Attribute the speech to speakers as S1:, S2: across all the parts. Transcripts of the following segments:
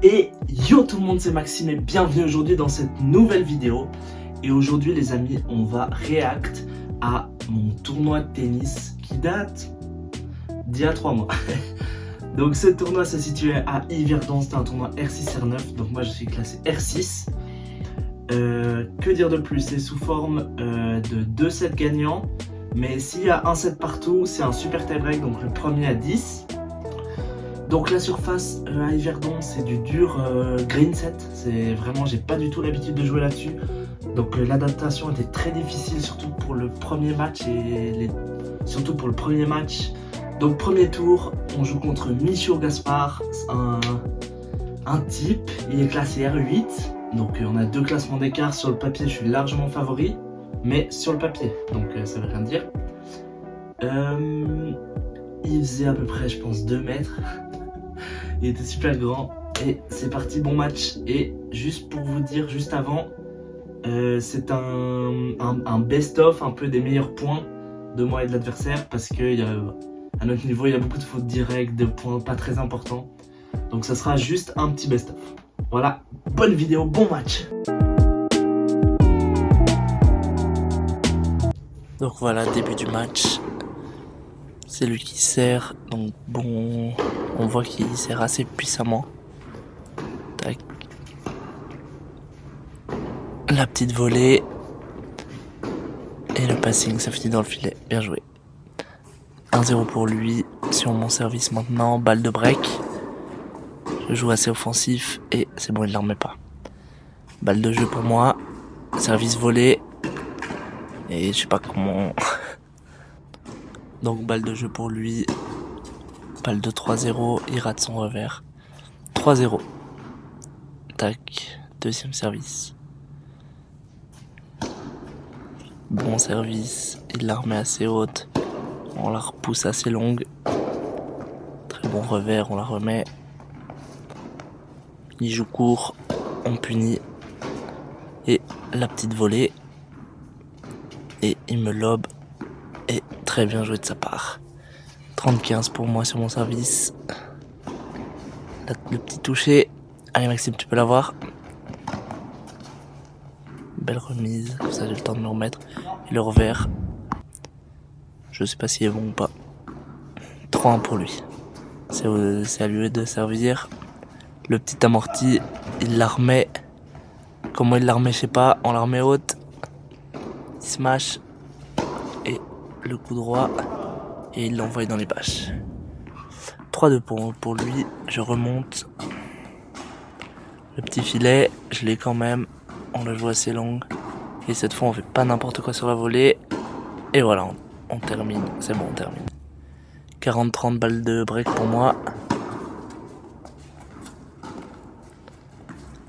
S1: Et yo tout le monde, c'est Maxime et bienvenue aujourd'hui dans cette nouvelle vidéo. Et aujourd'hui les amis, on va react à mon tournoi de tennis qui date d'il y a 3 mois. Donc ce tournoi se situait à Yverdon, c'était un tournoi R6-R9, donc moi je suis classé R6. Que dire de plus, c'est sous forme de 2 sets gagnants, mais s'il y a un set partout, c'est un super tie-break, donc le premier à 10. Donc la surface à Yverdon, c'est du dur green set, c'est vraiment, j'ai pas du tout l'habitude de jouer là-dessus. Donc l'adaptation était très difficile, surtout pour le premier match Donc premier tour, on joue contre Michio Gaspard, un type, il est classé R8. Donc on a 2 classements d'écart, sur le papier je suis largement favori, mais sur le papier, donc ça veut rien dire. Il faisait à peu près je pense 2 mètres, il était super grand et c'est parti, bon match. Et juste pour vous dire, juste avant, c'est un best-of un peu des meilleurs points de moi et de l'adversaire, parce qu'à notre niveau il y a beaucoup de fautes directes, de points pas très importants, donc ça sera juste un petit best-of. Voilà, bonne vidéo, bon match.
S2: Donc voilà, début du match. C'est lui qui sert, donc bon, on voit qu'il sert assez puissamment. Tac. La petite volée. Et le passing, ça finit dans le filet. Bien joué. 1-0 pour lui sur mon service maintenant. Balle de break. Je joue assez offensif et c'est bon, il ne la remet pas. Balle de jeu pour moi. Service volé. Et je sais pas comment... Donc balle de jeu pour lui. Balle de 3-0. Il rate son revers. 3-0. Tac. Deuxième service. Bon service. Il la remet assez haute. On la repousse assez longue. Très bon revers. On la remet. Il joue court. On punit. Et la petite volée. Et il me lobe. Et très bien joué de sa part. 30-15 pour moi sur mon service. Le petit toucher. Allez Maxime, tu peux l'avoir. Belle remise, comme ça j'ai le temps de me remettre. Et le revers. Je sais pas s'il est bon ou pas. 3-1 pour lui. C'est à lui de servir. Le petit amorti, il la remet. Comment il la remet, je sais pas. On la remet haute. Il smash. Et le coup droit. Et il l'envoie dans les bâches. 3-2 pour lui. Je remonte. Le petit filet, je l'ai quand même. On la joue assez longue. Et cette fois, on fait pas n'importe quoi sur la volée. Et voilà, on termine. C'est bon, on termine. 40-30 balles de break pour moi.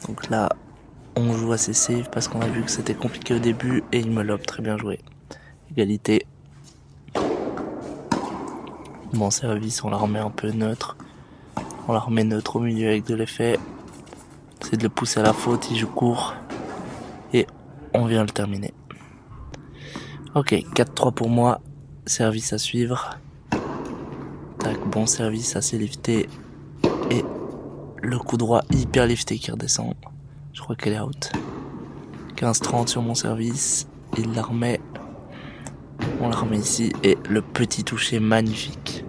S2: Donc là, on joue assez safe parce qu'on a vu que c'était compliqué au début. Et il me lobe, très bien joué. Égalité. Bon service, on la remet un peu neutre. On la remet neutre au milieu avec de l'effet. C'est de le pousser à la faute, il joue court. Et on vient le terminer. Ok, 4-3 pour moi. Service à suivre. Tac, bon service, assez lifté. Et le coup droit hyper lifté qui redescend. Je crois qu'elle est out. 15-30 sur mon service. Il la remet. On la remet ici. Et le petit toucher magnifique.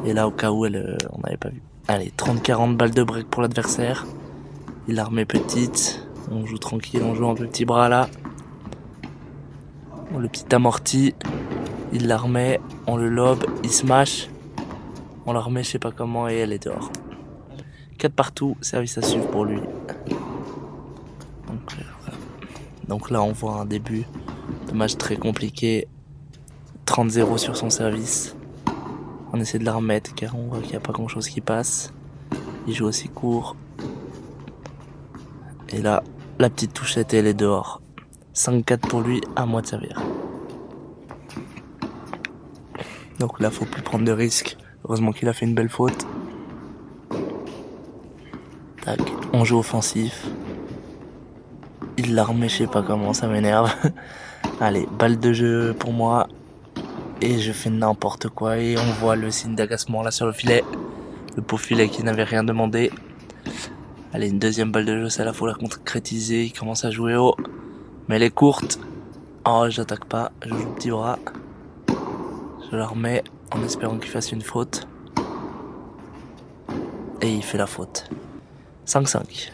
S2: Et là, au cas où on n'avait pas vu. Allez, 30-40 balles de break pour l'adversaire. Il la remet petite. On joue tranquille, on joue un peu petit bras là. Le petit amorti. Il la remet. On le lobe. Il smash. On la remet, je sais pas comment, et elle est dehors. 4 partout. Service à suivre pour lui. Donc là, on voit un début de match très compliqué. 30-0 sur son service. On essaie de la remettre car on voit qu'il n'y a pas grand chose qui passe. Il joue aussi court. Et là, la petite touchette, elle est dehors. 5-4 pour lui, à moi de servir. Donc là, faut plus prendre de risques. Heureusement qu'il a fait une belle faute. Tac, on joue offensif. Il la remet, je sais pas comment, ça m'énerve. Allez, balle de jeu pour moi. Et je fais n'importe quoi et on voit le signe d'agacement là sur le filet. Le pauvre filet qui n'avait rien demandé. Allez, une deuxième balle de jeu, ça là, faut la concrétiser. Il commence à jouer haut. Mais elle est courte. Oh, j'attaque pas. Je joue petit bras. Je la remets en espérant qu'il fasse une faute. Et il fait la faute. 5-5.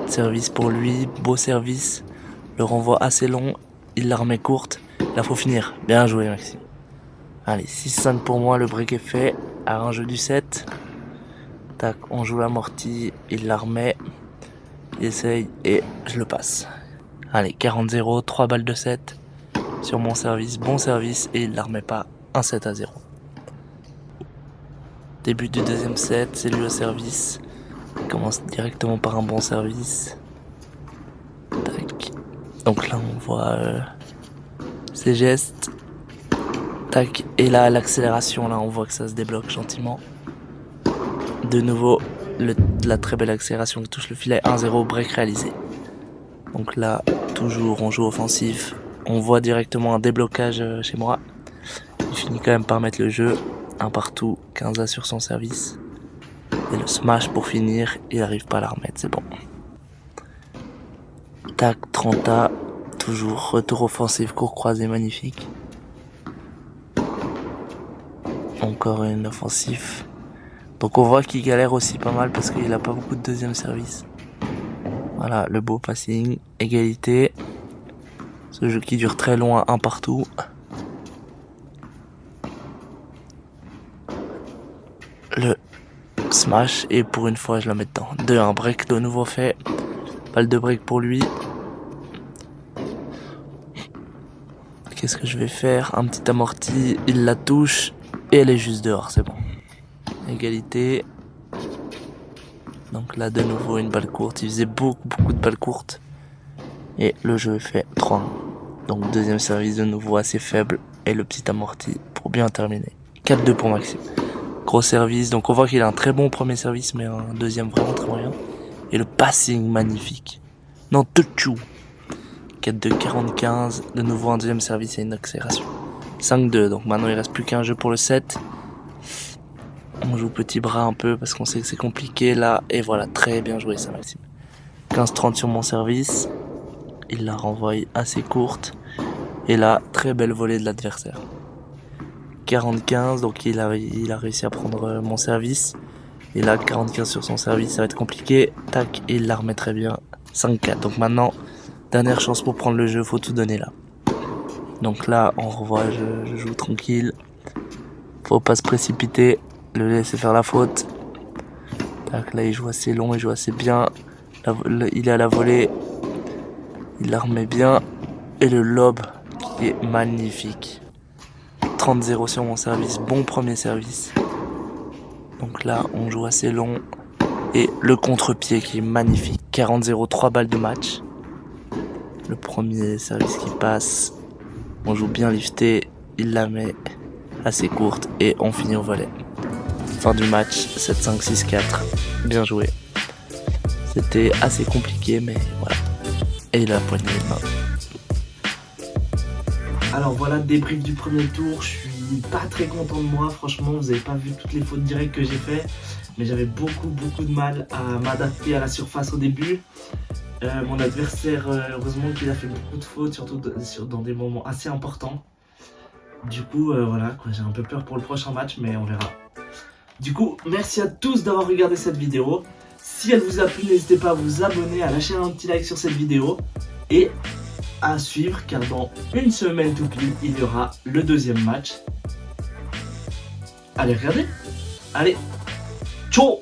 S2: Service pour lui. Beau service. Le renvoi assez long. Il la remet courte. Là, faut finir. Bien joué, Maxime. Allez, 6-5 pour moi. Le break est fait. À un jeu du 7. Tac, on joue l'amorti, il la remet, il essaye et je le passe. Allez, 40-0, 3 balles de 7 sur mon service, bon service et il la remet pas, 1-7-0. Début du deuxième set, c'est lui au service. Il commence directement par un bon service. Tac. Donc là on voit ses gestes. Tac, et là l'accélération, là on voit que ça se débloque gentiment. De nouveau, la très belle accélération qui touche le filet, 1-0, break réalisé. Donc là, toujours on joue offensif. On voit directement un déblocage chez moi. Il finit quand même par mettre le jeu. Un partout, 15A sur son service. Et le smash pour finir, il n'arrive pas à la remettre, c'est bon. Tac, 30A, toujours retour offensif, court croisé magnifique. Encore une offensive. Donc on voit qu'il galère aussi pas mal parce qu'il a pas beaucoup de deuxième service. Voilà, le beau passing, égalité. Ce jeu qui dure très loin, un partout. Le smash et pour une fois je la mets dedans. 2-1, break de nouveau fait. Balle de break pour lui. Qu'est-ce que je vais faire? Un petit amorti, il la touche et elle est juste dehors, c'est bon. Égalité. Donc là de nouveau une balle courte. Il faisait beaucoup de balles courtes. Et le jeu est fait 3-1. Donc deuxième service de nouveau assez faible. Et le petit amorti pour bien terminer. 4-2 pour Maxime. Gros service. Donc on voit qu'il a un très bon premier service. Mais un deuxième vraiment très moyen. Et le passing magnifique. Non, touchou. 4-2, 45. De nouveau un deuxième service et une accélération. 5-2. Donc maintenant il reste plus qu'un jeu pour le 7. On joue petit bras un peu parce qu'on sait que c'est compliqué là. Et voilà, très bien joué ça Maxime. 15-30 sur mon service. Il la renvoie assez courte. Et là, très belle volée de l'adversaire. 40-15, donc il a réussi à prendre mon service. Et là, 45 sur son service, ça va être compliqué. Tac, et il la remet très bien. 5-4. Donc maintenant, dernière chance pour prendre le jeu, faut tout donner là. Donc là, on revoit, je joue tranquille. Faut pas se précipiter. Le laisser faire la faute. Tac, là il joue assez long, il joue assez bien. Il est à la volée. Il la remet bien. Et le lob qui est magnifique. 30-0 sur mon service. Bon premier service. Donc là on joue assez long. Et le contre-pied qui est magnifique. 40-0, 3 balles de match. Le premier service qui passe. On joue bien lifté. Il la met assez courte. Et on finit au volet. Fin du match, 7-5, 6-4, bien joué. C'était assez compliqué, mais voilà. Et la poignée de main.
S1: Alors voilà, débrief du premier tour. Je suis pas très content de moi, franchement. Vous avez pas vu toutes les fautes directes que j'ai fait, mais j'avais beaucoup de mal à m'adapter à la surface au début. Mon adversaire, heureusement qu'il a fait beaucoup de fautes, surtout dans des moments assez importants. Du coup, voilà, j'ai un peu peur pour le prochain match, mais on verra. Du coup, merci à tous d'avoir regardé cette vidéo. Si elle vous a plu, n'hésitez pas à vous abonner, à lâcher un petit like sur cette vidéo et à suivre, car dans une semaine tout pile, il y aura le deuxième match. Allez, regardez. Allez, ciao.